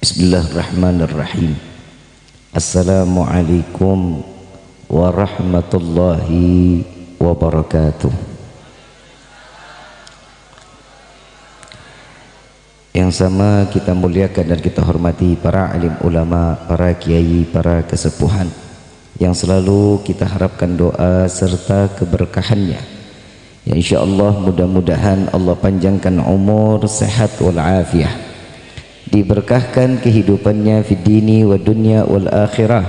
Bismillahirrahmanirrahim. Assalamualaikum warahmatullahi wabarakatuh. Yang sama kita muliakan dan kita hormati para alim ulama, para kiai, para kesepuhan yang selalu kita harapkan doa serta keberkahannya. Ya insyaallah mudah-mudahan Allah panjangkan umur, sehat wal afiah, diberkahkan kehidupannya fi dini wa dunya wal akhirah,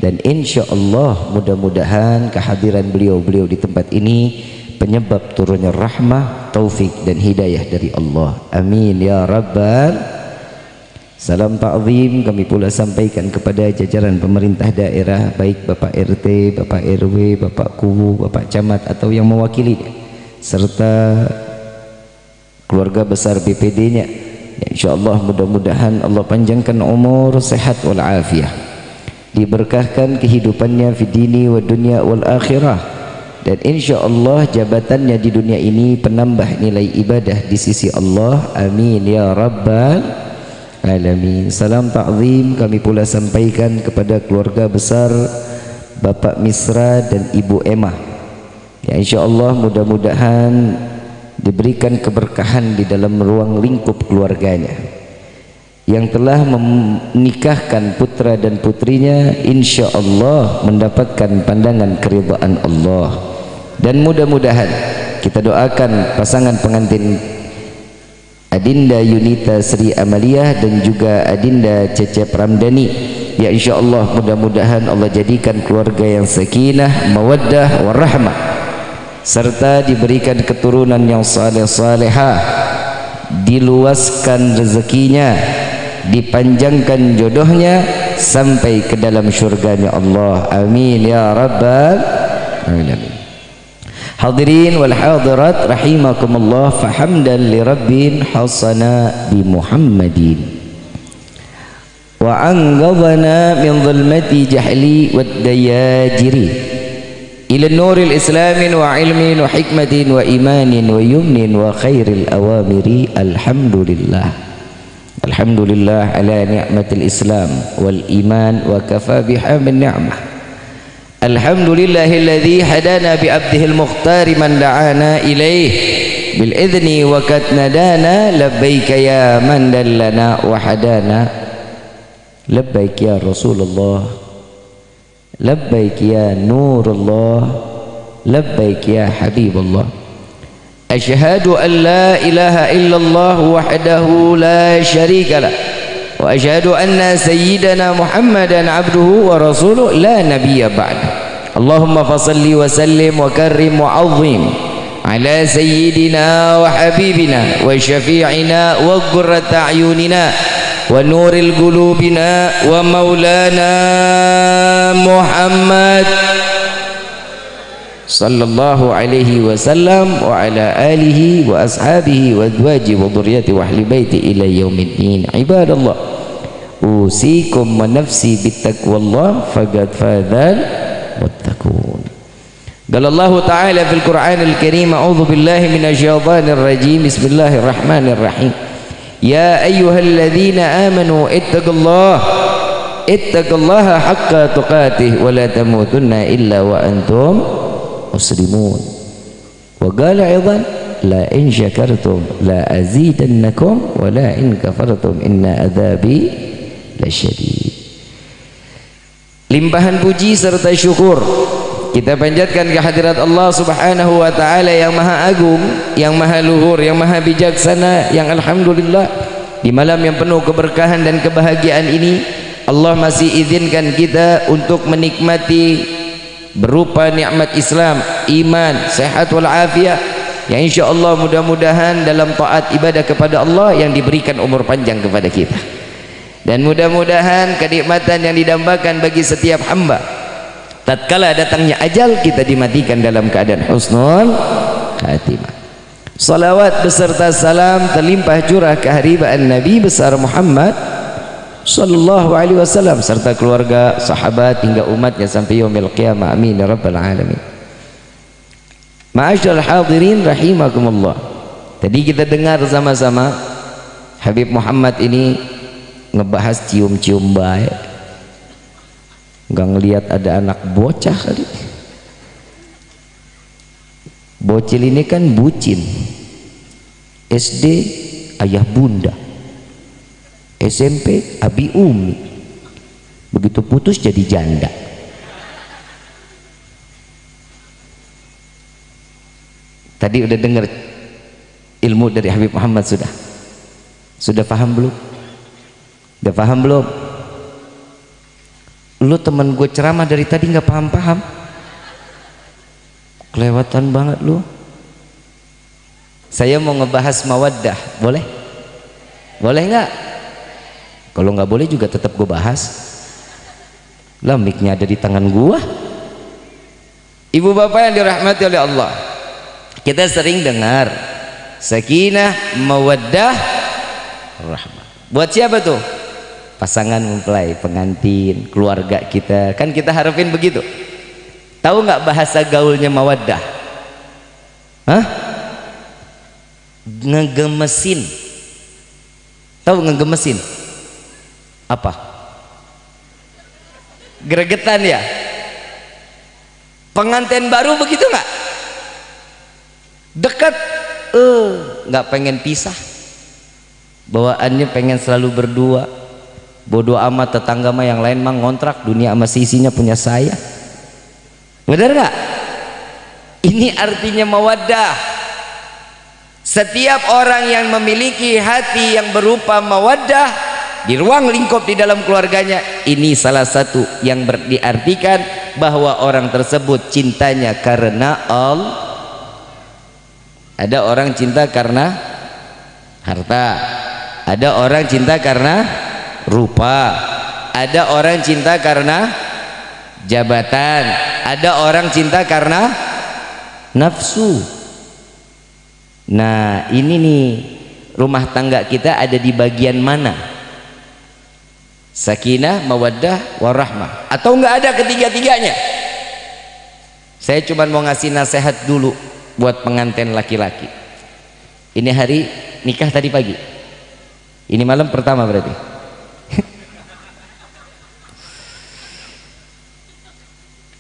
dan insyaallah mudah-mudahan kehadiran beliau di tempat ini penyebab turunnya rahmah, taufik dan hidayah dari Allah. Amin ya rabbal. Salam ta'zim kami pula sampaikan kepada jajaran pemerintah daerah, baik Bapak RT, Bapak RW, Bapak Kubu, Bapak Camat atau yang mewakili, serta keluarga besar BPD-nya. Ya, insyaallah mudah-mudahan Allah panjangkan umur, sehat wal afiah, diberkahkan kehidupannya fi dini wa dunya wal akhirah, dan insyaallah jabatannya di dunia ini penambah nilai ibadah di sisi Allah. Amin ya rabbal alamin. Salam ta'zim kami pula sampaikan kepada keluarga besar Bapak Misra dan Ibu Emah. Ya insyaallah mudah-mudahan diberikan keberkahan di dalam ruang lingkup keluarganya yang telah menikahkan putra dan putrinya, insya Allah mendapatkan pandangan keridhaan Allah. Dan mudah-mudahan kita doakan pasangan pengantin Adinda Yunita Sri Amalia dan juga Adinda Cecep Ramdhani. Ya insya Allah mudah-mudahan Allah jadikan keluarga yang sakinah, mawaddah, warahmah, serta diberikan keturunan yang saleh-salehah, diluaskan rezekinya, dipanjangkan jodohnya sampai ke dalam syurganya Allah. Amin ya rabbal alamin. Hadirin wal hadirat rahimakumullah, fahamdan li rabbin hasana bi Muhammadin wa anqadhana min dhulmati jahli wad dayajiri ila nuril islamin wa ilmin wa hikmatin wa imanin wa yumnin wa khairil awamiri. Alhamdulillah, alhamdulillah ala ni'matil islam wal iman wa kafa biha min ni'mah. Alhamdulillahilladzi hadana bi abdihil mukhtari man da'ana ilaih bil idzni wa katnadana labbaika ya man dallana wa hadana. Labbaik ya Rasulullah, labbaik ya Nurullah, labbaik ya Habibullah. Asyhadu an la ilaha illallah wahdahu la syarika lah, wa asyhadu anna sayyidana Muhammadan abduhu wa rasuluh la nabiyya ba'da. Allahumma fasalli wa sallim wa karrim wa azim ala sayyidina wa habibina wa syafi'ina wa qurrata a'yunina wa nuril qulubina wa maulana Muhammad sallallahu alaihi wasallam wa ala alihi wa ashabihi wa azwaji wa dhurriyyati wa ahli baiti ila yaumiddin. Ibadallah, usikum wa nafsi bittaqwallah faqad fadhal muttaqun. Qala Allah ta'ala fil Qur'anil Karim, a'udzu billahi minasyaitonir rajim, bismillahirrahmanirrahim. Ya ayyuhalladzina amanu ittaqullaha haqqa tuqatih wa la tamutunna illa wa antum muslimun. Wa qala aidan la in syakartum la azidannakum wa la in kafartum inna adzabi lasyadid. Limpahan puji serta syukur kita panjatkan kehadirat Allah subhanahu wa ta'ala yang maha agung, yang maha luhur, yang maha bijaksana, yang alhamdulillah di malam yang penuh keberkahan dan kebahagiaan ini Allah masih izinkan kita untuk menikmati berupa nikmat Islam, iman, sehat wal afiat, yang insya Allah mudah-mudahan dalam taat ibadah kepada Allah yang diberikan umur panjang kepada kita, dan mudah-mudahan kenikmatan yang didambakan bagi setiap hamba tatkala datangnya ajal kita dimatikan dalam keadaan husnul khatimah. Salawat beserta salam terlimpah curah keharibaan Nabi besar Muhammad sallallahu alaihi wasallam serta keluarga, sahabat hingga umatnya sampai yaumil qiyamah. Amin ya rabbal alamin. Ma'asyiral hadirin rahimakumullah. Tadi kita dengar sama-sama Habib Muhammad ini ngebahas cium-cium baik. Nggak ngelihat ada anak bocah kali. Bocil ini kan bucin. SD ayah bunda, SMP abi umi, begitu putus jadi janda. Tadi udah dengar ilmu dari Habib Muhammad, sudah paham belum? Udah paham belum? Lu temen gue ceramah dari tadi nggak paham-paham, kelewatan banget lu. Saya mau ngebahas mawaddah, boleh? Boleh nggak? Kalau nggak boleh juga tetap gue bahas. Lah mic-nya ada di tangan gua. Ibu bapak yang dirahmati oleh Allah, kita sering dengar sakinah, mawaddah, rahmah. Buat siapa tuh? Pasangan mempelai, pengantin, keluarga kita. Kan kita harapin begitu. Tahu nggak bahasa gaulnya mawaddah? Hah? Ngegemesin. Tahu ngegemesin? Apa? Gregetan ya? Pengantin baru begitu nggak? Dekat, nggak pengen pisah, bawaannya pengen selalu berdua. Bodoh amat tetangga mah yang lain mah ngontrak, dunia sama sisinya punya saya. Bener nggak? Ini artinya mawaddah. Setiap orang yang memiliki hati yang berupa mawaddah di ruang lingkup di dalam keluarganya, ini salah satu yang diartikan bahwa orang tersebut cintanya karena Allah. Ada orang cinta karena harta, ada orang cinta karena rupa, ada orang cinta karena jabatan, ada orang cinta karena nafsu. Nah ini nih, rumah tangga kita ada di bagian mana? Sakinah, mawaddah, warahmah, atau enggak ada ketiga-tiganya? Saya cuma mau ngasih nasihat dulu buat pengantin laki-laki. Ini hari nikah tadi pagi, ini malam pertama berarti.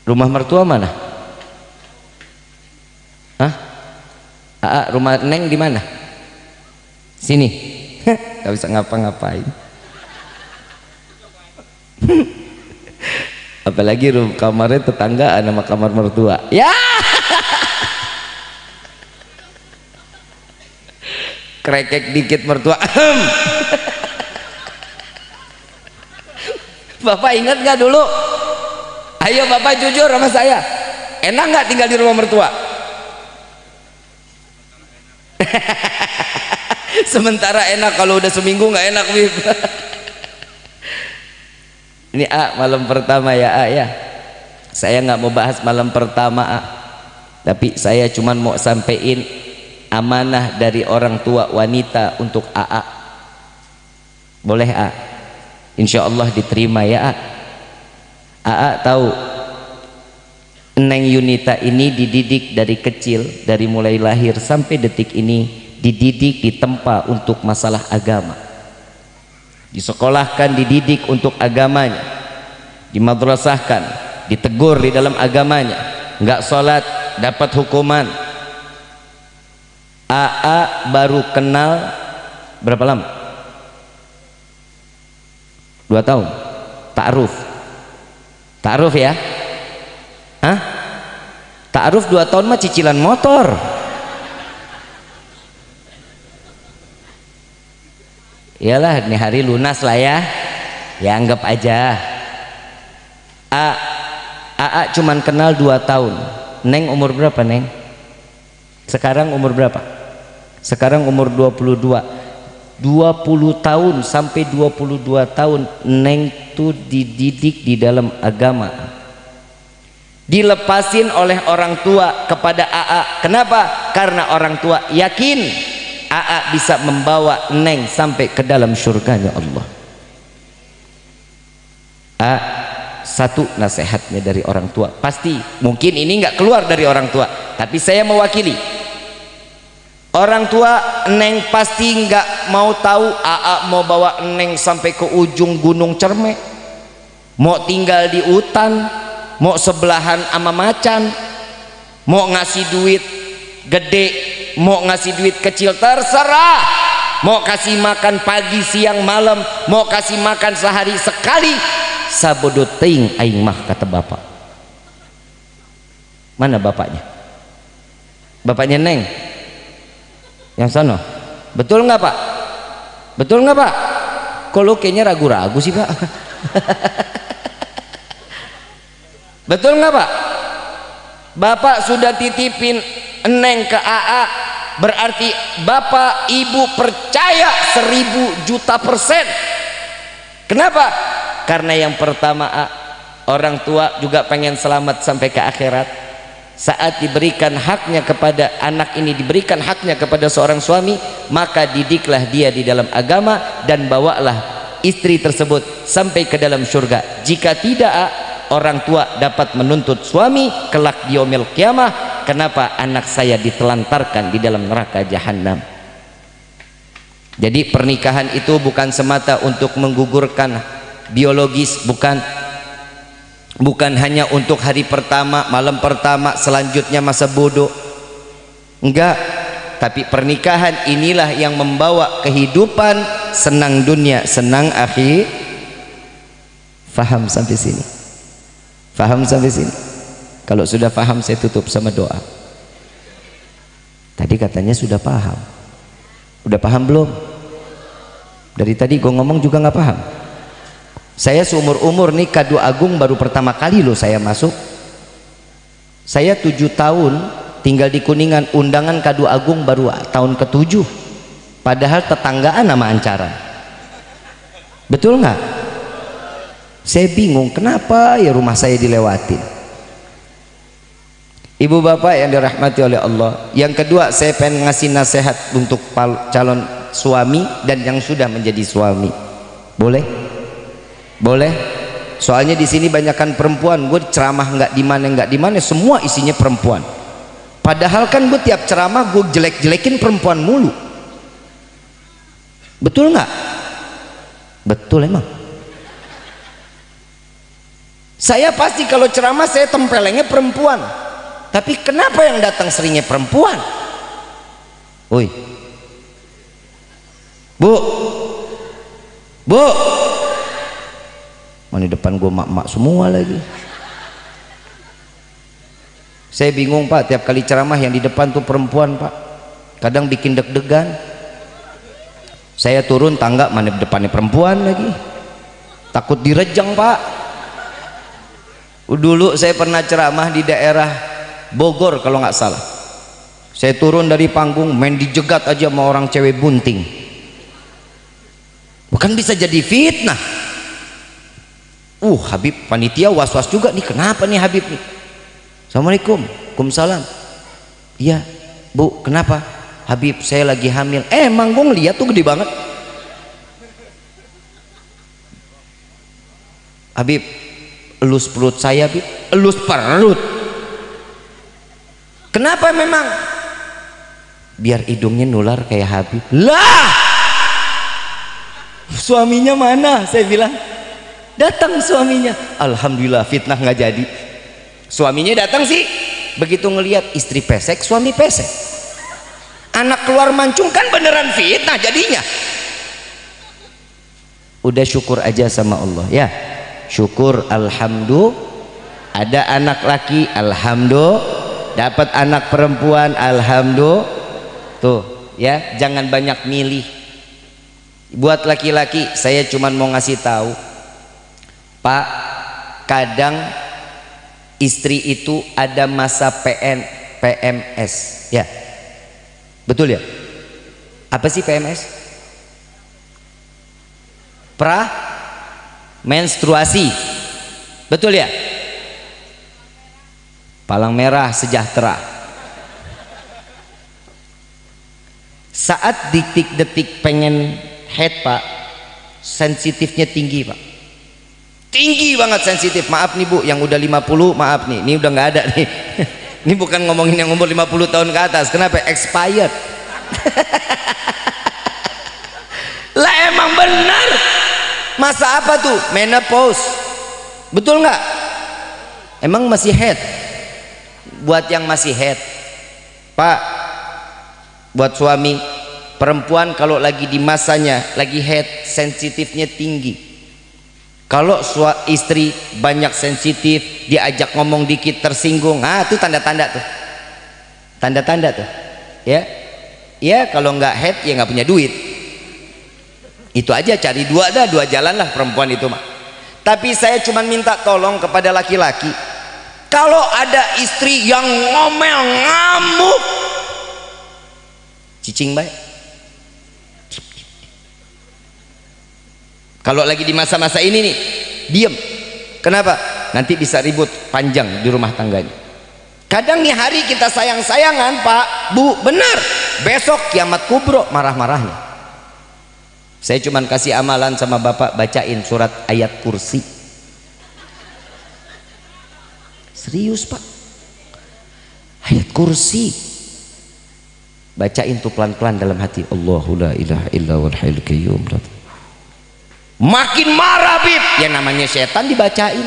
Rumah mertua mana? Hah? Rumah Neng di mana? Sini. Gak bisa ngapa-ngapain. Apalagi kamarnya tetanggaan sama kamar mertua. Ya. Krekek dikit mertua. Bapak ingat gak dulu? Ayo bapak jujur sama saya, enak nggak tinggal di rumah mertua? Sementara enak, kalau udah seminggu nggak enak. Ini malam pertama ya ya. Saya nggak mau bahas malam pertama tapi saya cuma mau sampein amanah dari orang tua wanita untuk Boleh Insya Allah diterima ya tahu Neng Yunita ini dididik dari kecil, dari mulai lahir sampai detik ini dididik, ditempa untuk masalah agama, disekolahkan, dididik untuk agamanya, dimadrasahkan, ditegur di dalam agamanya. Nggak sholat dapat hukuman. Baru kenal berapa lama? 2 tahun. Ta'aruf ya? Hah? Ta'aruf 2 tahun mah cicilan motor. Iyalah, ini hari lunas lah ya. Ya anggap aja. Cuman kenal 2 tahun. Neng umur berapa Neng? 1 Sekarang umur berapa? Sekarang umur 22. 20 tahun sampai 22 tahun neng tuh dididik di dalam agama, dilepasin oleh orang tua kepada AA. Kenapa? Karena orang tua yakin AA bisa membawa neng sampai ke dalam surganya Allah. Satu nasihatnya dari orang tua, pasti mungkin ini nggak keluar dari orang tua, tapi saya mewakili orang tua. Neng pasti nggak mau tahu AA mau bawa neng sampai ke ujung gunung Cerme, mau tinggal di hutan, mau sebelahan sama macan, mau ngasih duit gede, mau ngasih duit kecil, terserah. Mau kasih makan pagi siang malam, mau kasih makan sehari sekali, sabodo teing aing mah, kata bapak. Mana bapaknya? Bapaknya neng yang sana, betul nggak pak? Betul nggak pak? Kok lo kayaknya ragu-ragu sih pak? Betul nggak pak? Bapak sudah titipin neng ke AA, berarti bapak ibu percaya 1000 juta %. Kenapa? Karena yang pertama, orang tua juga pengen selamat sampai ke akhirat. Saat diberikan haknya kepada anak ini, diberikan haknya kepada seorang suami, maka didiklah dia di dalam agama dan bawalah istri tersebut sampai ke dalam surga. Jika tidak, orang tua dapat menuntut suami kelak di yaumil qiyamah, kenapa anak saya ditelantarkan di dalam neraka jahanam. Jadi pernikahan itu bukan semata untuk menggugurkan biologis, bukan hanya untuk hari pertama, malam pertama, selanjutnya masa bodoh, enggak. Tapi pernikahan inilah yang membawa kehidupan senang dunia, senang akhir. Faham sampai sini? Faham sampai sini? Kalau sudah paham saya tutup sama doa. Tadi katanya sudah paham. Udah paham belum? Dari tadi gue ngomong juga nggak paham. Saya seumur-umur nih Kadu Agung baru pertama kali loh saya masuk. Saya 7 tahun tinggal di Kuningan, undangan Kadu Agung baru tahun ke-7. Padahal tetanggaan sama Ancaran. Betul nggak? Saya bingung kenapa ya rumah saya dilewatin. Ibu bapak yang dirahmati oleh Allah. Yang kedua, saya pengen ngasih nasihat untuk calon suami dan yang sudah menjadi suami. Boleh? Boleh? Soalnya di sini banyakkan perempuan. Gue ceramah nggak di mana, semua isinya perempuan. Padahal kan gue tiap ceramah gue jelek-jelekin perempuan mulu. Betul nggak? Betul emang. Saya pasti kalau ceramah saya tempelengnya perempuan. Tapi kenapa yang datang seringnya perempuan? Woi, Bu, mana depan gue mak-mak semua lagi. Saya bingung pak, tiap kali ceramah yang di depan tuh perempuan pak. Kadang bikin deg-degan. Saya turun tangga, mana depannya perempuan lagi. Takut direjang pak. Dulu saya pernah ceramah di daerah Bogor kalau nggak salah. Saya turun dari panggung, main dijegat aja sama orang cewek bunting. Bukan bisa jadi fitnah. Habib panitia was-was juga nih, kenapa nih Habib nih? Assalamualaikum. Waalaikumsalam. Iya Bu, kenapa? Habib saya lagi hamil. Emang gue ngeliat tuh gede banget. Habib, elus perut saya Habib. Elus perut. Kenapa memang? Biar hidungnya nular kayak Habib. Lah, suaminya mana? Saya bilang datang suaminya. Alhamdulillah fitnah nggak jadi. Suaminya datang sih, begitu ngelihat istri pesek, suami pesek, anak keluar mancung, kan beneran fitnah jadinya. Udah syukur aja sama Allah ya, syukur. Alhamdulillah ada anak laki, alhamdulillah. Dapat anak perempuan, alhamdulillah. Tuh ya, jangan banyak milih. Buat laki-laki saya cuman mau ngasih tahu Pak, kadang istri itu ada masa PMS ya. Betul ya? Apa sih PMS? Menstruasi. Betul ya? Palang merah sejahtera. Saat detik-detik pengen head Pak, sensitifnya tinggi Pak, tinggi banget sensitif. Maaf nih Bu, yang udah 50 maaf nih, ini udah nggak ada nih. Ini bukan ngomongin yang umur 50 tahun ke atas. Kenapa? Expired. Lah emang benar. Masa apa tuh? Menopause. Betul nggak? Emang masih head? Buat yang masih head Pak, buat suami, perempuan kalau lagi di masanya lagi head, sensitifnya tinggi. Kalau istri banyak sensitif, diajak ngomong dikit tersinggung, itu tanda-tanda tuh, tanda-tanda tuh ya. Ya kalau nggak head ya nggak punya duit. Itu aja, cari dua jalan lah perempuan itu mah. Tapi saya cuma minta tolong kepada laki-laki, kalau ada istri yang ngomel ngamuk, cicing baik. Kalau lagi di masa-masa ini nih, diem. Kenapa? Nanti bisa ribut panjang di rumah tangganya. Kadang nih hari kita sayang-sayangan Pak, Bu, benar, besok kiamat kubro marah-marahnya. Saya cuma kasih amalan sama Bapak, bacain surat ayat kursi. Serius Pak, ayat kursi bacain tuh pelan-pelan dalam hati. Allahu la ilaha illa wal hayyul qayyum. Makin marah Bib, yang namanya setan dibacain,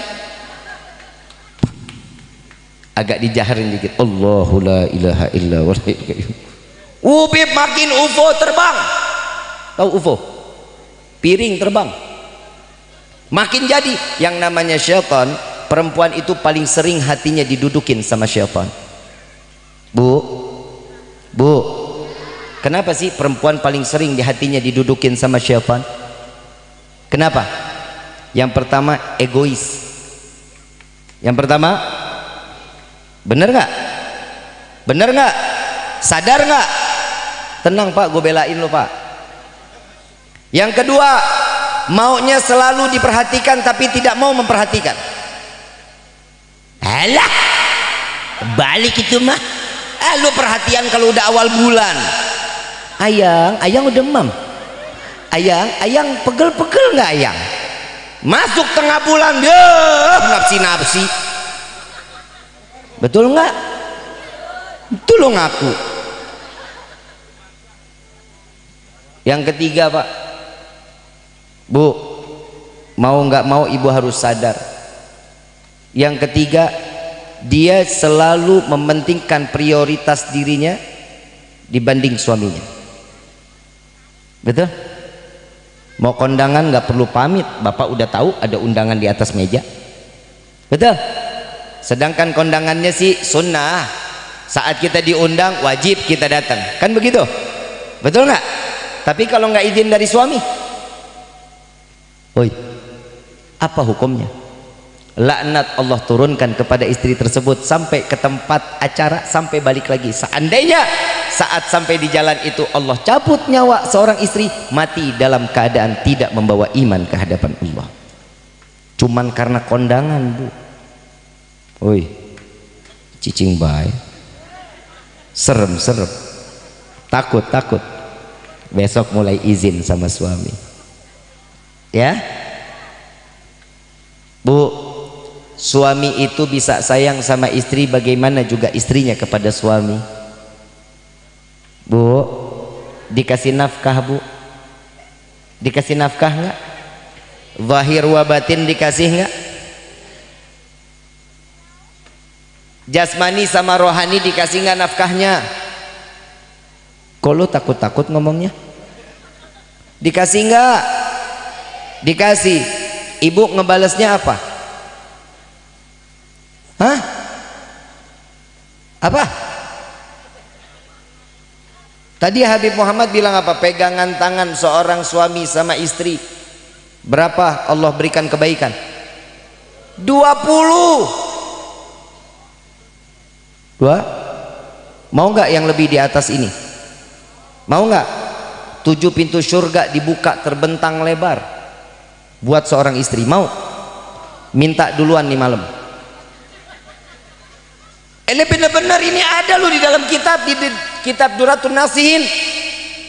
agak dijaharin dikit. Allahu la ilaha illa wal hayyul qayyum. Bib makin UFO terbang. Tahu UFO? Piring terbang. Makin jadi yang namanya setan. Perempuan itu paling sering hatinya didudukin sama syaitan. Bu, kenapa sih perempuan paling sering di hatinya didudukin sama syaitan? Kenapa? Yang pertama egois. Yang pertama, bener nggak? Bener nggak? Sadar nggak? Tenang Pak, gue belain lo Pak. Yang kedua, maunya selalu diperhatikan tapi tidak mau memperhatikan. Alah, balik itu mah. Lu perhatian kalau udah awal bulan. Ayang udah demam. Ayang pegel-pegel nggak ayang? Masuk tengah bulan, nafsi. Betul nggak? Betul lo ngaku. Yang ketiga Pak, Bu, mau nggak mau ibu harus sadar. Yang ketiga, dia selalu mementingkan prioritas dirinya dibanding suaminya. Betul? Mau kondangan nggak perlu pamit, Bapak udah tahu ada undangan di atas meja. Betul? Sedangkan kondangannya sih sunnah, saat kita diundang wajib kita datang, kan begitu? Betul nggak? Tapi kalau nggak izin dari suami, oi, apa hukumnya? Laknat Allah turunkan kepada istri tersebut sampai ke tempat acara, sampai balik lagi. Seandainya saat sampai di jalan itu Allah cabut nyawa seorang istri, mati dalam keadaan tidak membawa iman ke hadapan Allah, cuman karena kondangan Bu. Woi, cicing baik, serem, takut, besok mulai izin sama suami ya Bu. Suami itu bisa sayang sama istri bagaimana juga istrinya kepada suami. Bu, dikasih nafkah Bu? Dikasih nafkah nggak? Zahir wa batin dikasih nggak? Jasmani sama rohani dikasih nggak nafkahnya? Kok lu takut-takut ngomongnya? Dikasih nggak? Dikasih. Ibu ngebalesnya apa? Hah? Apa? Tadi Habib Muhammad bilang apa? Pegangan tangan seorang suami sama istri, berapa Allah berikan kebaikan? 20. Mau nggak yang lebih di atas ini? Mau nggak 7 pintu surga dibuka terbentang lebar buat seorang istri? Mau? Minta duluan nih malam. Ini benar-benar ini ada loh di dalam kitab, di kitab Duratun Nasihin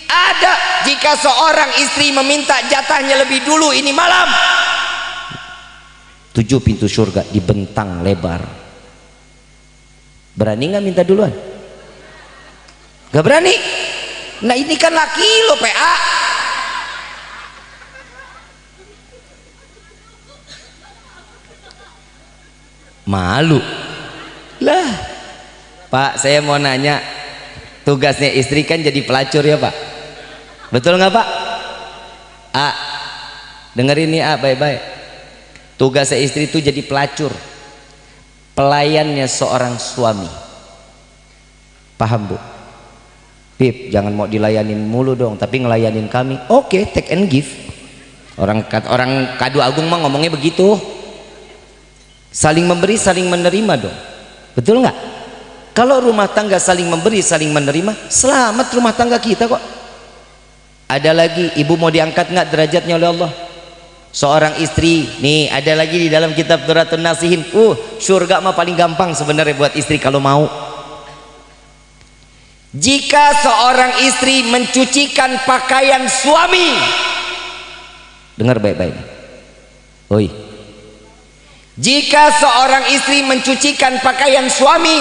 ada. Jika seorang istri meminta jatahnya lebih dulu ini malam, 7 pintu surga dibentang lebar. Berani nggak minta duluan? Gak berani. Nah ini kan laki lo PA. Malu lah. Pak, saya mau nanya, tugasnya istri kan jadi pelacur ya Pak, betul nggak Pak? A, dengerin nih A baik-baik. Tugasnya istri itu jadi pelacur, pelayannya seorang suami. Paham Bu? Bib, jangan mau dilayanin mulu dong, tapi ngelayanin kami. Oke, take and give. Orang Kadu Agung mah ngomongnya begitu. Saling memberi, saling menerima dong. Betul nggak? Kalau rumah tangga saling memberi, saling menerima, selamat rumah tangga kita kok. Ada lagi, ibu mau diangkat nggak derajatnya oleh Allah? Seorang istri, nih ada lagi di dalam kitab Duratun Nasihin. Surga mah paling gampang sebenarnya buat istri kalau mau. Jika seorang istri mencucikan pakaian suami, dengar baik-baik. Oi. Jika seorang istri mencucikan pakaian suami,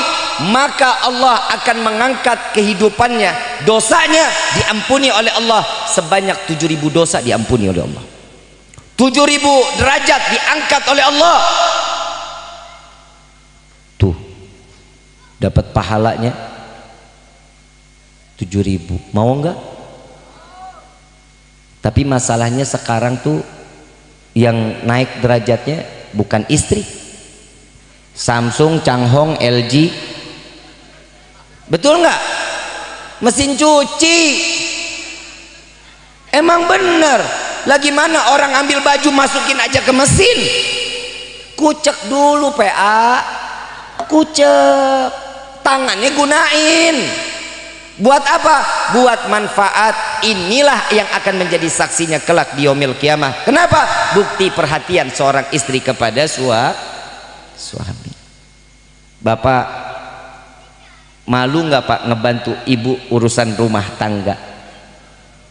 maka Allah akan mengangkat kehidupannya, dosanya diampuni oleh Allah sebanyak 7.000 dosa diampuni oleh Allah. 7.000 derajat diangkat oleh Allah. Tuh, dapat pahalanya 7.000. Mau enggak? Tapi masalahnya sekarang tuh yang naik derajatnya bukan istri. Samsung, Changhong, LG. Betul nggak? Mesin cuci. Emang bener. Lagi mana orang ambil baju masukin aja ke mesin? Kucek dulu PA. Kucek. Tangannya gunain. Buat apa? Buat manfaat. Inilah yang akan menjadi saksinya kelak di yaumil kiamah. Kenapa? Bukti perhatian seorang istri kepada suami. Bapak malu nggak Pak ngebantu ibu urusan rumah tangga?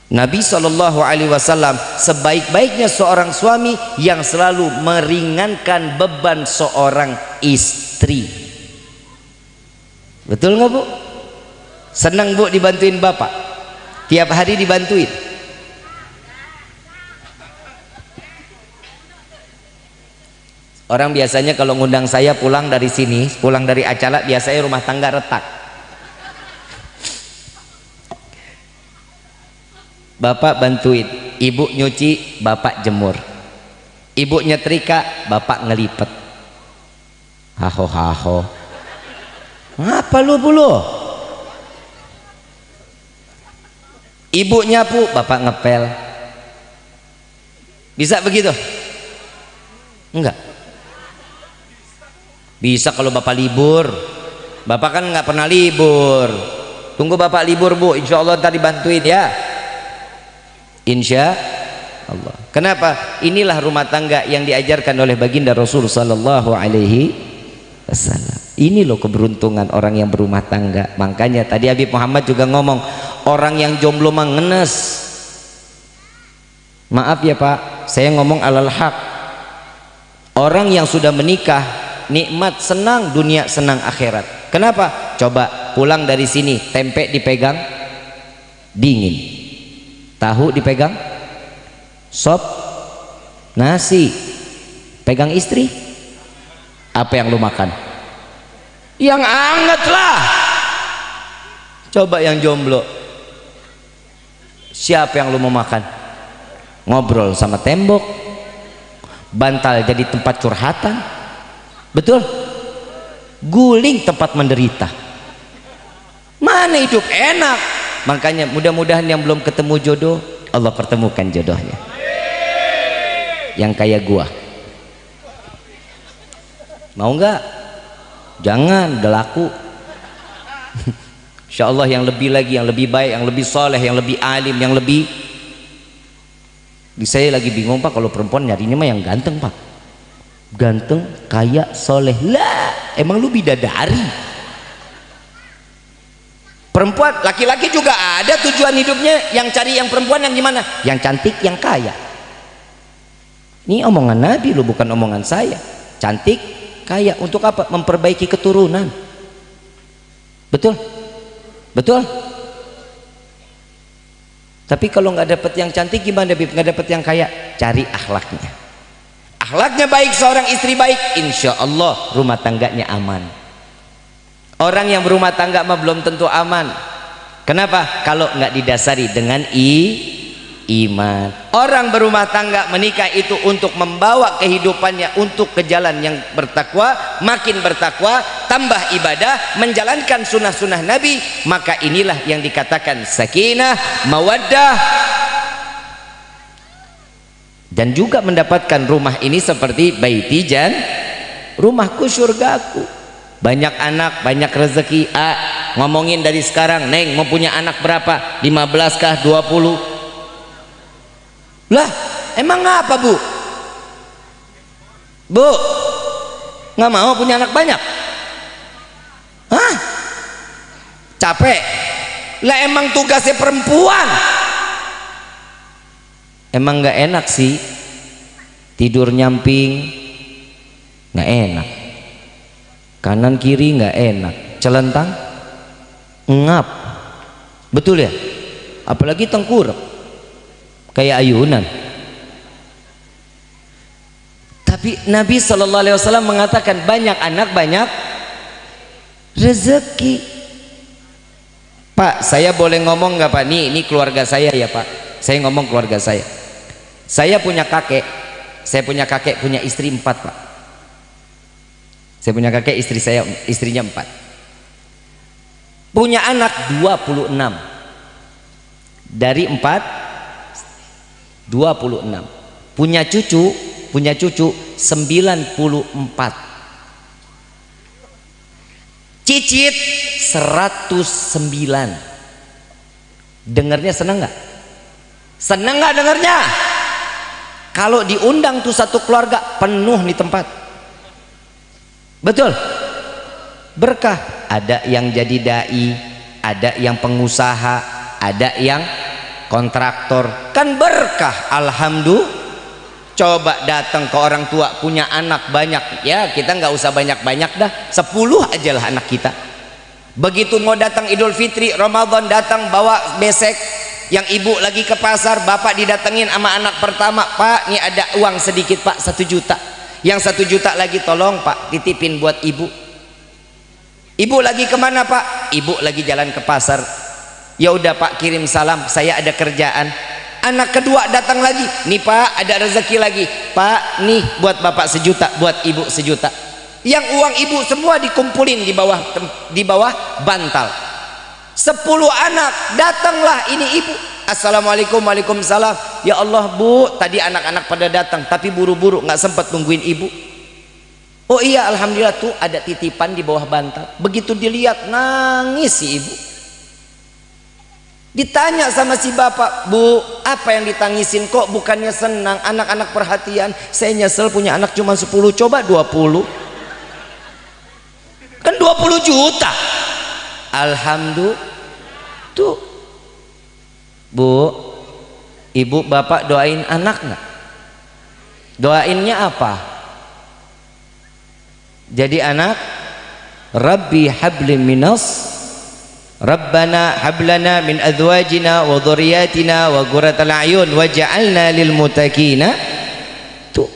Nabi SAW sebaik-baiknya seorang suami yang selalu meringankan beban seorang istri. Betul nggak Bu? Senang Bu dibantuin bapak? Tiap hari dibantuin? Orang biasanya kalau ngundang saya pulang dari sini, pulang dari acara, biasanya rumah tangga retak. Bapak bantuin, ibu nyuci, bapak jemur. Ibu nyetrika, bapak ngelipet. Haho. Apa lu Bu lo? Ibu nyapu, bapak ngepel. Bisa begitu? Enggak. Bisa kalau bapak libur. Bapak kan nggak pernah libur. Tunggu bapak libur Bu, insya Allah ntar dibantuin ya. Insya Allah. Kenapa? Inilah rumah tangga yang diajarkan oleh baginda Rasul Sallallahu Alaihi Wasallam. Ini loh keberuntungan orang yang berumah tangga. Makanya tadi Habib Muhammad juga ngomong, orang yang jomblo mah ngenes. Maaf ya Pak, saya ngomong alal haq. Orang yang sudah menikah nikmat, senang dunia, senang akhirat. Kenapa? Coba pulang dari sini, tempe dipegang dingin, tahu dipegang, sop, nasi pegang istri, apa yang lu makan? Yang anget lah. Coba yang jomblo, siapa yang lu mau makan? Ngobrol sama tembok, bantal jadi tempat curhatan. Betul? Guling tempat menderita. Mana hidup enak? Makanya mudah-mudahan yang belum ketemu jodoh, Allah pertemukan jodohnya yang kayak gua. Mau nggak? Jangan, udah laku. Insya Allah yang lebih lagi, yang lebih baik, yang lebih soleh, yang lebih alim, yang lebih. Saya lagi bingung Pak, kalau perempuan nyarinya mah yang ganteng Pak, ganteng, kaya, soleh. Lah emang lu bidadari? Perempuan, laki-laki juga ada tujuan hidupnya, yang cari yang perempuan yang gimana? Yang cantik, yang kaya. Ini omongan Nabi lu, bukan omongan saya. Cantik, kaya, untuk apa? Memperbaiki keturunan. Betul? Betul? Tapi kalau nggak dapet yang cantik gimana Bib? Nggak dapet yang kaya? Cari akhlaknya. Akhlaknya baik, seorang istri baik, insya Allah rumah tangganya aman. Orang yang berumah tangga mah belum tentu aman. Kenapa? Kalau nggak didasari dengan iman. Orang berumah tangga menikah itu untuk membawa kehidupannya untuk ke jalan yang bertakwa, makin bertakwa, tambah ibadah, menjalankan sunnah-sunnah Nabi. Maka inilah yang dikatakan sakinah, mawaddah, dan juga mendapatkan rumah ini seperti baiti jan, rumahku surgaku. Banyak anak, banyak rezeki. Ngomongin dari sekarang, Neng mau punya anak berapa? 15 kah? 20? Lah emang apa Bu? Bu nggak mau punya anak banyak? Hah? Capek? Lah emang tugasnya perempuan. Emang nggak enak sih tidur nyamping, nggak enak, kanan kiri nggak enak, celentang ngap, betul ya? Apalagi tengkurap kayak ayunan. Tapi Nabi SAW mengatakan banyak anak banyak rezeki. Pak, saya boleh ngomong nggak Pak? Ini keluarga saya ya Pak. Saya ngomong keluarga saya. Saya punya kakek. Saya punya kakek punya istri 4 Pak. Saya punya kakek, istrinya 4. Punya anak 26. Dari 4 26. Punya cucu 94. Cicit 109. Dengarnya senang nggak? Senang nggak dengarnya? Kalau diundang tuh satu keluarga penuh nih tempat. Betul? Berkah. Ada yang jadi dai, ada yang pengusaha, ada yang kontraktor, kan berkah. Alhamdulillah. Coba datang ke orang tua punya anak banyak, ya kita nggak usah banyak-banyak dah, 10 aja lah anak kita. Begitu mau datang Idul Fitri, Ramadan datang bawa besek, yang ibu lagi ke pasar, bapak didatengin sama anak pertama, Pak ini ada uang sedikit Pak, 1 juta. Yang 1 juta lagi tolong Pak titipin buat ibu. Ibu lagi kemana Pak? Ibu lagi jalan ke pasar. Ya udah Pak kirim salam, saya ada kerjaan. Anak kedua datang lagi, nih Pak ada rezeki lagi Pak, nih buat bapak 1 juta, buat ibu 1 juta. Yang uang ibu semua dikumpulin di bawah bantal. 10 anak datanglah ini ibu. Assalamualaikum, waalaikumsalam. Ya Allah Bu, tadi anak-anak pada datang tapi buru-buru nggak sempat nungguin ibu. Oh iya alhamdulillah tuh ada titipan di bawah bantal. Begitu dilihat nangis si ibu. Ditanya sama si bapak, Bu apa yang ditangisin kok bukannya senang? Anak-anak perhatian, saya nyesel punya anak cuma 10, coba 20 kan 20 juta. Alhamdulillah. Tuh Bu, ibu bapak doain anak nggak? Doainnya apa? Jadi anak, Rabbi habli minas, Rabbana hablana min azwajina wa dhurriyyatina wa qurratal a'yun waj'alna lil muttaqina. Tuh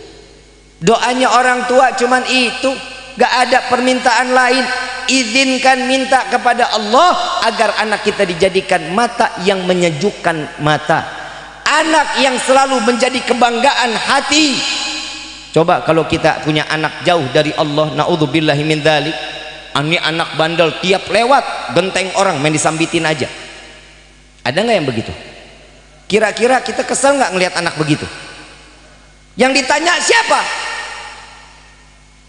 doanya orang tua cuman itu, gak ada permintaan lain. Izinkan minta kepada Allah agar anak kita dijadikan mata yang menyejukkan mata, anak yang selalu menjadi kebanggaan hati. Coba kalau kita punya anak jauh dari Allah, naudzubillahi min dzalik. Ini anak bandel, tiap lewat genteng orang main disambitin aja. Ada nggak yang begitu? Kira-kira kita kesel nggak ngelihat anak begitu? Yang ditanya siapa?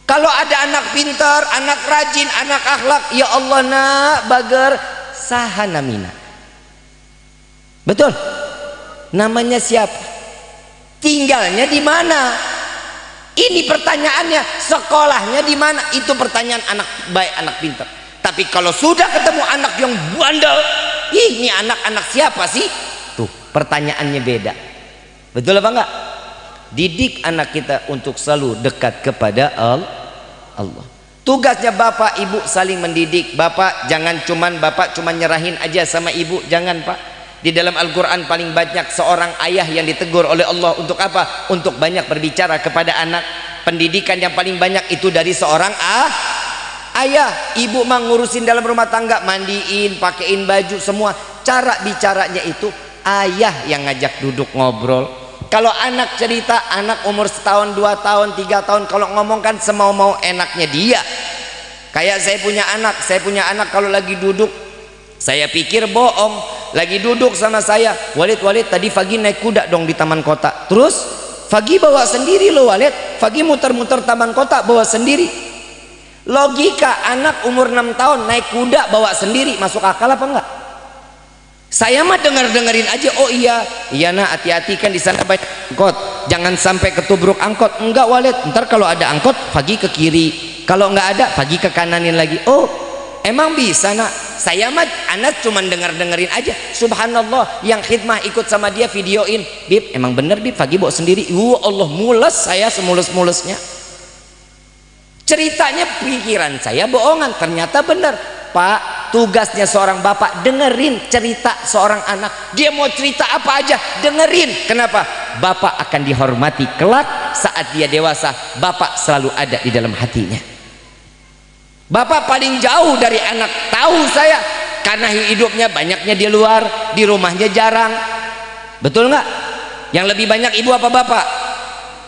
Kalau ada anak pintar, anak rajin, anak akhlak, ya Allah nak bager sahanamina. Betul? Namanya siapa? Tinggalnya di mana? Ini pertanyaannya. Sekolahnya di mana? Itu pertanyaan anak baik, anak pintar. Tapi kalau sudah ketemu anak yang bandel, ini anak-anak siapa sih? Tuh, pertanyaannya beda. Betul apa enggak? Didik anak kita untuk selalu dekat kepada Allah. Tugasnya bapak ibu saling mendidik. Bapak jangan bapak cuman nyerahin aja sama ibu, jangan Pak. Di dalam Al-Quran paling banyak seorang ayah yang ditegur oleh Allah untuk apa? Untuk banyak berbicara kepada anak. Pendidikan yang paling banyak itu dari seorang ayah. Ibu mah ngurusin dalam rumah tangga, mandiin, pakein baju, semua. Cara bicaranya itu ayah yang ngajak duduk ngobrol. Kalau anak cerita, anak umur setahun, 2 tahun, 3 tahun, kalau ngomong kan semau-mau enaknya dia. Kayak saya punya anak kalau lagi duduk, saya pikir bohong. Lagi duduk sama saya, Walid tadi Fagi naik kuda dong di taman kota. Terus Fagi bawa sendiri loh Walid. Fagi muter-muter taman kota bawa sendiri. Logika anak umur 6 tahun naik kuda bawa sendiri, masuk akal apa enggak? Saya mah dengerin aja. Oh iya nak, hati-hati kan di sana banyak angkot, jangan sampai ketubruk angkot. Enggak Walid, ntar kalau ada angkot Fagi ke kiri, kalau enggak ada Fagi ke kananin lagi. Oh emang bisa nak? Saya mah anak cuman dengerin aja. Subhanallah, yang khidmah ikut sama dia videoin. Bib, emang bener Bib, Fagi bawa sendiri. Allah, mules saya semulus-mulusnya. Ceritanya pikiran saya bohongan, ternyata bener. Pak, tugasnya seorang bapak dengerin cerita seorang anak. Dia mau cerita apa aja dengerin. Kenapa? Bapak akan dihormati kelak saat dia dewasa. Bapak selalu ada di dalam hatinya. Bapak paling jauh dari anak, tahu saya, karena hidupnya banyaknya di luar, di rumahnya jarang. Betul nggak? Yang lebih banyak ibu apa bapak?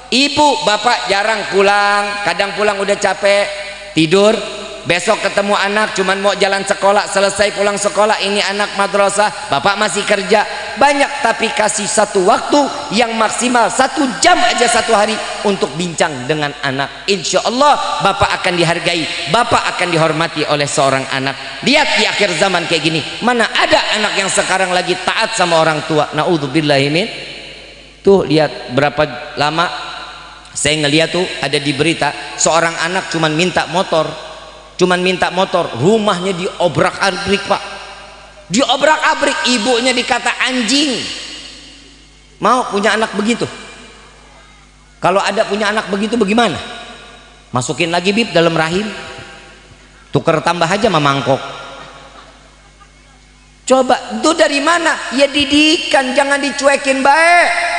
Ibu. Bapak jarang pulang, kadang pulang udah capek, tidur. Besok ketemu anak cuman mau jalan sekolah, selesai pulang sekolah ini anak madrasah, bapak masih kerja. Banyak, tapi kasih satu waktu yang maksimal 1 jam aja satu hari untuk bincang dengan anak. Insya Allah bapak akan dihargai, bapak akan dihormati oleh seorang anak. Lihat di akhir zaman kayak gini, mana ada anak yang sekarang lagi taat sama orang tua. Naudzubillahimin. Tuh lihat berapa lama saya ngeliat tuh ada di berita seorang anak cuman minta motor, rumahnya diobrak-abrik Pak, diobrak-abrik, ibunya dikata anjing. Mau punya anak begitu? Kalau ada punya anak begitu bagaimana? Masukin lagi Bib dalam rahim, tuker tambah aja sama mangkok. Coba itu dari mana? Ya didikan, jangan dicuekin baik.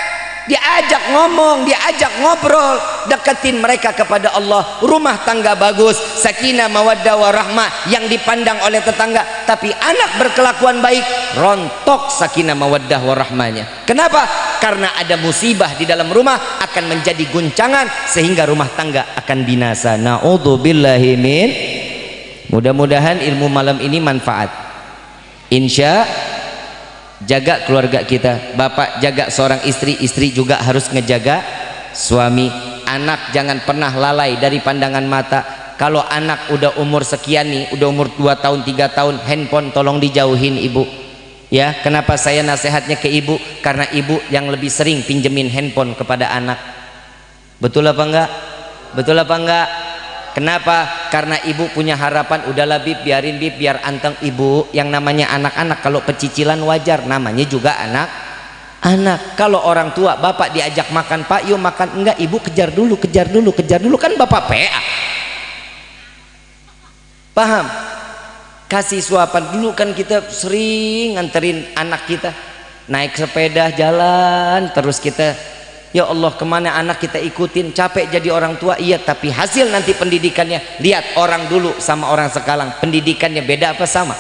Diajak ngomong, diajak ngobrol, deketin mereka kepada Allah. Rumah tangga bagus, sakinah mawaddah warahmah yang dipandang oleh tetangga. Tapi anak berkelakuan baik, rontok sakinah mawaddah warahmahnya. Kenapa? Karena ada musibah di dalam rumah akan menjadi guncangan sehingga rumah tangga akan binasa. Naudzubillahi min. Mudah-mudahan ilmu malam ini manfaat. Insya jaga keluarga kita. Bapak jaga seorang istri, istri juga harus ngejaga suami. Anak jangan pernah lalai dari pandangan mata. Kalau anak udah umur sekian nih, udah umur 2 tahun 3 tahun, handphone tolong dijauhin ibu ya. Kenapa saya nasihatnya ke ibu? Karena ibu yang lebih sering pinjemin handphone kepada anak. Betul apa enggak? Betul apa enggak? Kenapa? Karena ibu punya harapan, udahlah Bib, biarin Bib, biar anteng. Ibu, yang namanya anak-anak kalau pecicilan wajar, namanya juga anak. Kalau orang tua, bapak diajak makan, Pak yuk makan, enggak, ibu kejar dulu, kan bapak PA. Paham? Kasih suapan dulu. Kan kita sering nganterin anak kita naik sepeda jalan terus, kita ya Allah kemana anak kita ikutin, capek jadi orang tua. Iya, tapi hasil nanti pendidikannya, lihat orang dulu sama orang sekarang, pendidikannya beda apa sama?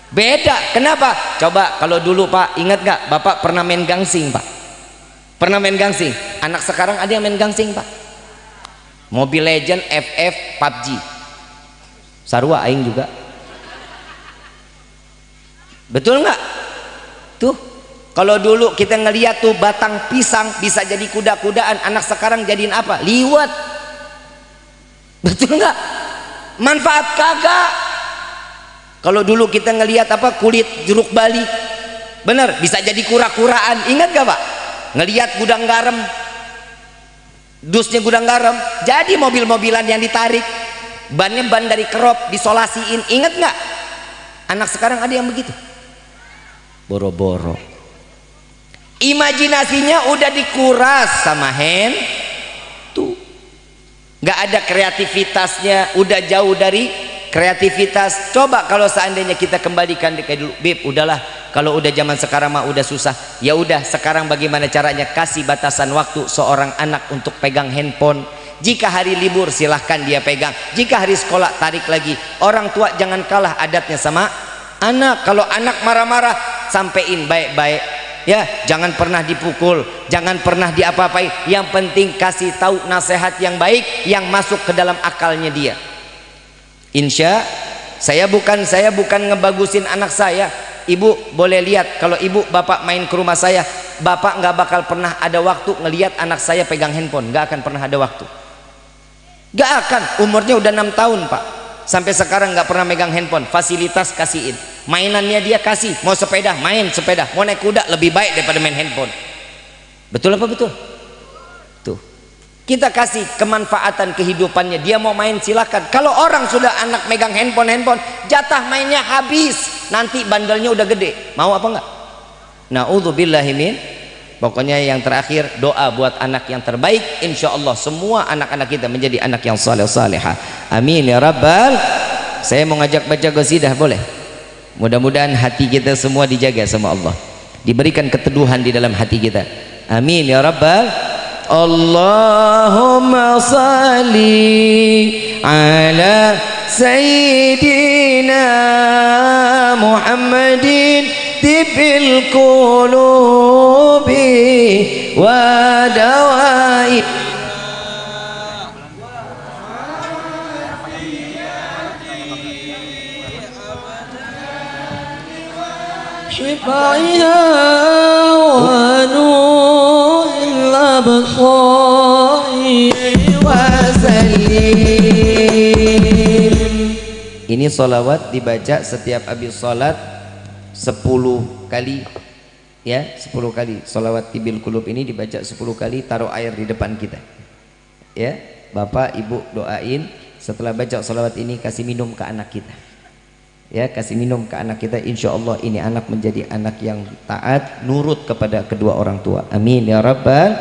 Beda. Kenapa? Coba kalau dulu Pak, ingat gak bapak pernah main gangsing Pak? Pernah main gangsing? Anak sekarang ada yang main gangsing Pak? Mobile Legend, FF, PUBG, sarua aing juga. Betul nggak? Tuh, kalau dulu kita ngeliat tuh batang pisang bisa jadi kuda-kudaan, anak sekarang jadiin apa? Liwat. Betul nggak? Manfaat kagak. Kalau dulu kita ngelihat apa, kulit jeruk bali, bener bisa jadi kura-kuraan. Ingat gak Pak? Ngelihat gudang garam, dusnya gudang garam, jadi mobil-mobilan yang ditarik, bannya ban dari kerop, disolasiin. Ingat nggak? Anak sekarang ada yang begitu, boro-boro. Imajinasinya udah dikuras sama hand tuh, nggak ada kreativitasnya, udah jauh dari kreativitas. Coba kalau seandainya kita kembalikan kayak dulu, Bib, udahlah, kalau udah zaman sekarang mah udah susah. Ya udah, sekarang bagaimana caranya? Kasih batasan waktu seorang anak untuk pegang handphone. Jika hari libur silahkan dia pegang, jika hari sekolah tarik lagi. Orang tua jangan kalah adatnya sama anak. Kalau anak marah-marah, sampein baik-baik ya, jangan pernah dipukul, jangan pernah diapa-apai. Yang penting kasih tahu nasihat yang baik yang masuk ke dalam akalnya dia. Insya saya bukan ngebagusin anak saya. Ibu boleh lihat, kalau ibu bapak main ke rumah saya, bapak nggak bakal pernah ada waktu ngelihat anak saya pegang handphone. Nggak akan pernah ada waktu, nggak akan. Umurnya udah 6 tahun Pak, sampai sekarang nggak pernah megang handphone. Fasilitas kasihin, mainannya dia kasih, mau sepeda main sepeda, mau naik kuda, lebih baik daripada main handphone. Betul apa betul? Tuh, kita kasih kemanfaatan kehidupannya. Dia mau main silahkan. Kalau orang sudah anak megang handphone, jatah mainnya habis, nanti bandelnya udah gede, mau apa enggak? Na'udzubillahi min. Pokoknya yang terakhir, doa buat anak yang terbaik. Insya Allah semua anak-anak kita menjadi anak yang saleh salehah. Amin ya rabbal. Saya mau ngajak baca qasidah, boleh? Mudah-mudahan hati kita semua dijaga sama Allah, diberikan keteduhan di dalam hati kita. Amin ya rabbal. Allahumma salli ala sayyidina Muhammadin tibil qulubi wa dawai shifaiha wa nuril absari wa sallim. Ini sholawat dibaca setiap habis sholat 10 kali ya, 10 kali. Sholawat tibil qulub ini dibaca 10 kali. Taruh air di depan kita ya, bapak ibu doain. Setelah baca sholawat ini, kasih minum ke anak kita ya, kasih minum ke anak kita. Insya Allah ini anak menjadi anak yang taat, nurut kepada kedua orang tua. Amin ya rabbal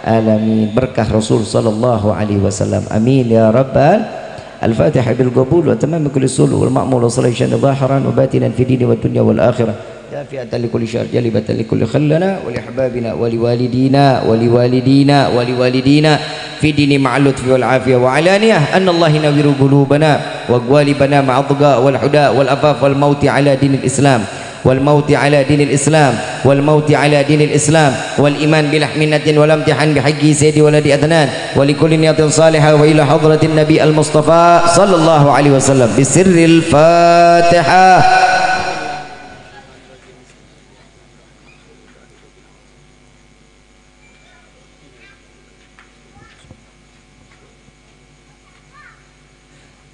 alamin. Berkah Rasul sallallahu alaihi wasallam. Amin ya rabbal. الفاتحة بالقبول وتمام كل السلوك والمأمول وصلاة ظاهرا وباطنا في الدين والدنيا والآخرة دافعة لكل شر جلبة لكل خلنا ولأحبابنا ولوالدينا في دين مع اللطف والعافية وعلانية أن الله ينور قلوبنا وقوالبنا مع الضجاء والحداء والأفاف والموت على دين الإسلام والموت على دين الإسلام والموت على دين الإسلام والإيمان بلحمنة والامتحان بحق سيدي ولد أدنان ولكل نية صالحة وإلى حضرة النبي المصطفى صلى الله عليه وسلم بسر الفاتحة.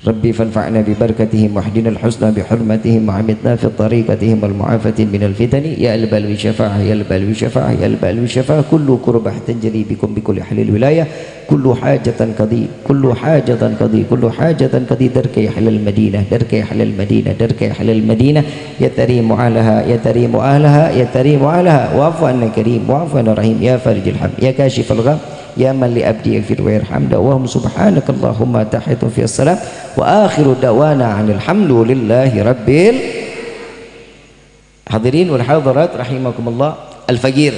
ربي فانفعنا ببركتهم واهدنا الحسنى بحرمتهم وعمتنا في طريقتهم والمعافاة من الفتن يا البال شفاعة يا البال شفاعة يا البال شفاعة. كل كربة تنجلي بكم بكل أهل الولاية كل حاجة قضي كل حاجة قضي كل حاجة قضي درك أهل المدينة درك أهل المدينة درك أهل المدينة يا تريم علىها يا تريم أهلها يا تريم علىها واعف عنا كريم واعف عنا رحيم يا فرج الحم يا كاشف الغم يا من لأبدي يغفر ويرحم دعواهم سبحانك اللهم تحية في السلام وآخر دعوانا عن الحمد لله رب hadirin wal hadirat rahimakumullah. Al-Faqir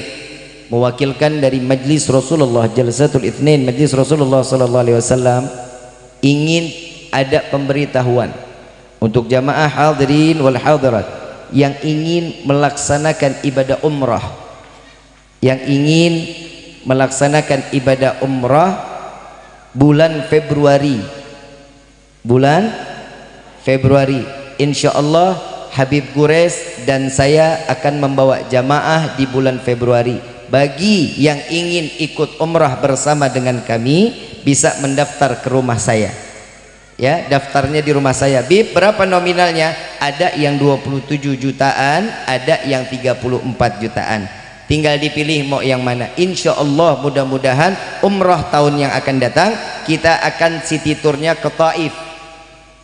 mewakilkan dari Majlis Rasulullah Jalsatul Itsnain Majlis Rasulullah sallallahu alaihi wasallam ingin ada pemberitahuan untuk jamaah hadirin wal hadirat yang ingin melaksanakan ibadah umrah, yang ingin melaksanakan ibadah umrah bulan Februari insya Allah Habib Gures dan saya akan membawa jamaah di bulan Februari. Bagi yang ingin ikut umrah bersama dengan kami bisa mendaftar ke rumah saya Ya, daftarnya di rumah saya. Bib, berapa nominalnya? Ada yang 27 jutaan, ada yang 34 jutaan. Tinggal dipilih mau yang mana. Insya Allah mudah-mudahan umroh tahun yang akan datang kita akan city tournya ke Taif,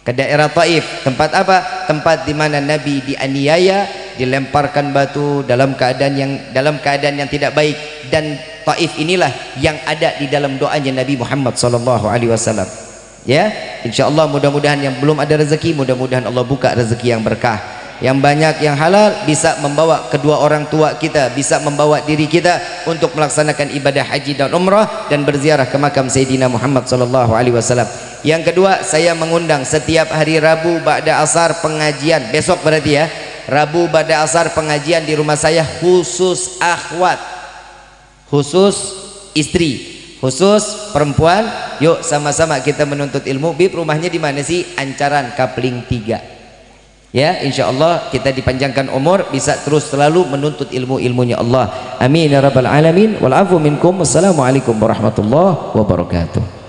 ke daerah Taif. Tempat apa? Tempat di mana Nabi dianiaya, dilemparkan batu dalam keadaan yang tidak baik, dan Taif inilah yang ada di dalam doanya Nabi Muhammad SAW. Ya, insya Allah mudah-mudahan yang belum ada rezeki, mudah-mudahan Allah buka rezeki yang berkah, yang banyak, yang halal, bisa membawa kedua orang tua kita, bisa membawa diri kita untuk melaksanakan ibadah haji dan umrah dan berziarah ke makam Sayyidina Muhammad SAW. Yang kedua, saya mengundang setiap hari Rabu ba'da asar pengajian, besok berarti ya, Rabu ba'da asar pengajian di rumah saya, khusus akhwat, khusus istri, khusus perempuan. Yuk sama-sama kita menuntut ilmu. Bib, rumahnya di mana sih? Ancaran Kapling 3. Ya, insya Allah kita dipanjangkan umur, bisa terus selalu menuntut ilmu-ilmunya Allah. Amin ya rabbal alamin. Wal afu minkum. Wassalamualaikum warahmatullahi wabarakatuh.